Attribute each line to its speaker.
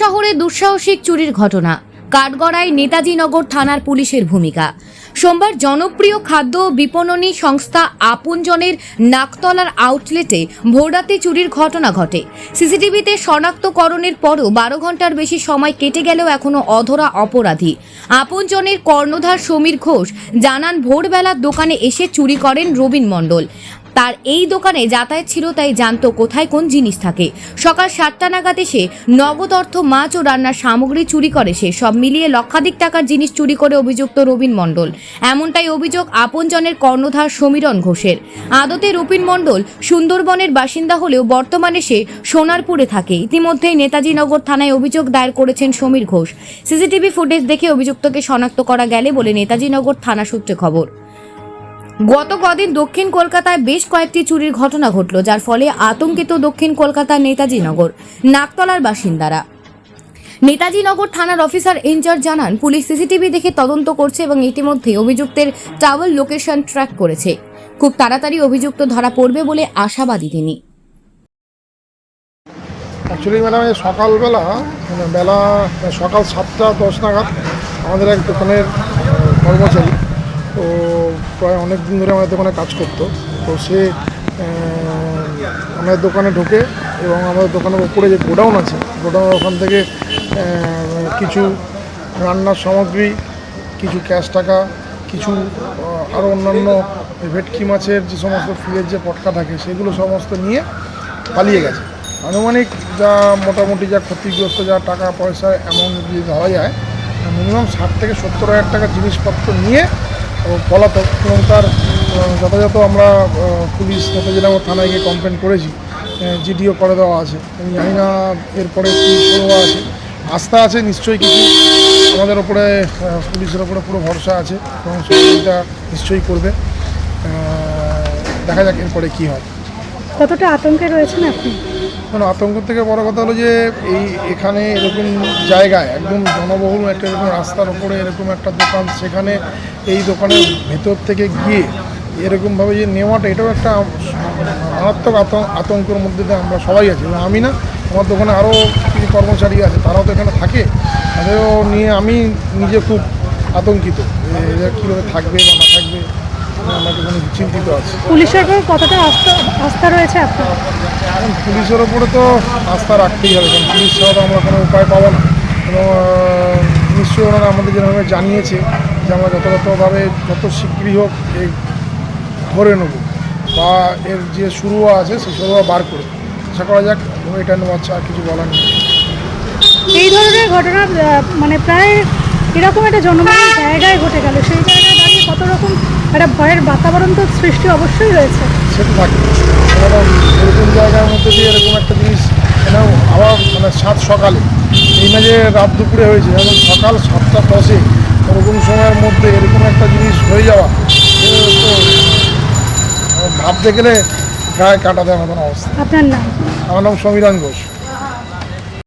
Speaker 1: শহরে দুঃসাহসিক চুরির ঘটনা। কাঠগড়ায় নেতাজি নগর থানার পুলিশের ভূমিকা। সোমবার জনপ্রিয় খাদ্য বিপণনী সংস্থা আপনজনের নাকতলার আউটলেটে ভোররাতে চুরির ঘটনা ঘটে। সিসিটিভিতে শনাক্তকরণের পরও 12 ঘন্টার বেশি সময় কেটে গেলেও এখনও অধরা অপরাধী। আপনজনের কর্ণধার সমীর ঘোষ জানান, ভোরবেলা দোকানে এসে চুরি করেন রবিন মণ্ডল। তার এই দোকানে যাতায়াত ছিল, তাই জানতো কোথায় কোন জিনিস থাকে। সকাল 7টা নাগাদ এসে নগদ অর্থ, মাছ ও রান্নার সামগ্রী চুরি করে সে। সব মিলিয়ে লক্ষাধিক টাকার জিনিস চুরি করে অভিযুক্ত রবিন মণ্ডল। এমনটাই অভিযোগ আপনজনের কর্ণধার সমীরণ ঘোষের। আদতে রবিন মণ্ডল সুন্দরবনের বাসিন্দা হলেও বর্তমানে সে সোনারপুরে থাকে। ইতিমধ্যেই নেতাজি নগর থানায় অভিযোগ দায়ের করেছেন সমীর ঘোষ। সিসিটিভি ফুটেজ দেখে অভিযুক্তকে শনাক্ত করা গেলে বলে নেতাজি নগর থানা সূত্রে খবর। গত কদিন দক্ষিণ কলকাতায় বেশ কয়েকটি চুরির ঘটনা ঘটল, যার ফলে আতঙ্কিত দক্ষিণ কলকাতার নেতাজি নগর নাকতলার বাসিন্দারা। নেতাজি নগর থানার অফিসার ইনচার্জ জানান, পুলিশ সিসিটিভি দেখে তদন্ত করছে এবং ইতিমধ্যে অভিযুক্তের ট্রাভেল লোকেশন ট্র্যাক করেছে। খুব তাড়াতাড়ি অভিযুক্ত ধরা পড়বে বলে আশাবাদী তিনি।
Speaker 2: অ্যাকচুয়ালি ম্যাডাম, সকালবেলা সকাল 7টা 10 নাগাদ আমাদের এক দোকানের কর্মচারী, তো প্রায় অনেক দিন ধরে আমাদের দোকানে কাজ করতো, তো সে আমাদের দোকানে ঢোকে এবং আমাদের দোকানের উপরে যে গোডাউন আছে, গোডাউনের ওখান থেকে কিছু রান্নার সামগ্রী, কিছু ক্যাশ টাকা, কিছু আরও অন্যান্য ভেটকি মাছের যে সমস্ত ফিলের যে পটকা থাকে সেগুলো সমস্ত নিয়ে পালিয়ে গেছে। আনুমানিক যা মোটামুটি যা ক্ষতিগ্রস্ত যা টাকা পয়সা অ্যামাউন্ট যদি ধরা যায়, মিনিমাম 60 থেকে 70 হাজার টাকার জিনিসপত্র নিয়ে পলাতক। এবং তার যথাযথ আমরা পুলিশ নেতাজি নগর থানায় গিয়ে কমপ্লেন করেছি, জিডিও করে দেওয়া আছে। আমি জানি না এরপরে কী শুরু আছে। আস্থা আছে নিশ্চয়ই, কিছু আমাদের ওপরে পুলিশের ওপরে পুরো ভরসা আছে এবং সহযোগিতা নিশ্চয়ই করবে। দেখা যাক এরপরে কী হয়।
Speaker 3: কতটা আতঙ্কে রয়েছেন আপনি?
Speaker 2: কারণ আতঙ্ক থেকে বড় কথা হলো যে এখানে এরকম জায়গায় একদম জনবহুল একটা এরকম রাস্তার ওপরে এরকম একটা দোকান, সেখানে এই দোকানের ভেতর থেকে গিয়ে এরকমভাবে যে নেওয়াটা, এটাও একটা মারাত্মক আতঙ্কের মধ্যে দিয়ে আমরা সবাই আছি। আমি না, আমার দোকানে আরও কিছু কর্মচারী আছে, তারাও তো এখানে থাকে, তাদেরও নিয়ে আমি নিজে খুব আতঙ্কিত, এরা কীভাবে থাকবে বা না থাকবে, আমরা এখানে চিন্তিত আছি।
Speaker 3: পুলিশের উপর কতটা আস্থা রয়েছে আপনার?
Speaker 2: এখন পুলিশের ওপরে তো আস্থা রাখতেই হবে, কারণ পুলিশ ছাড়া তো আমরা কোনো উপায় পাবো না। এবং নিশ্চয়ই ওনারা আমাদের যেভাবে জানিয়েছে যে আমরা যথাযথভাবে যত শীঘ্রই হোক এই ধরে নেব বা এর যে শুরুয়া আছে সেই শুরুয়া বার করে আশা করা যাক। এটা নেওয়া আর কিছু বলার নেই।
Speaker 3: এই ধরনের ঘটনা মানে প্রায় এরকম একটা জনবহুল জায়গায় ঘটে গেল, সেই জায়গায় দাঁড়িয়ে কত রকম একটা ভয়ের বাতাবরণ তো সৃষ্টি অবশ্যই রয়েছে।
Speaker 2: সেটা থাকে, কারণ এরকম জায়গার মধ্যে দিয়ে এরকম একটা জিনিস আবার মানে সকালে, এই না যে রাত দুপুরে হয়েছে, যেমন সকাল 7টা 10-এ ওরকম সময়ের মধ্যে এরকম একটা জিনিস হয়ে যাওয়া, ভাবতে গেলে গায়ে কাটা দেওয়ার মতন অবস্থা।
Speaker 3: আপনার নাম?
Speaker 2: আমার নাম সমীরণ ঘোষ।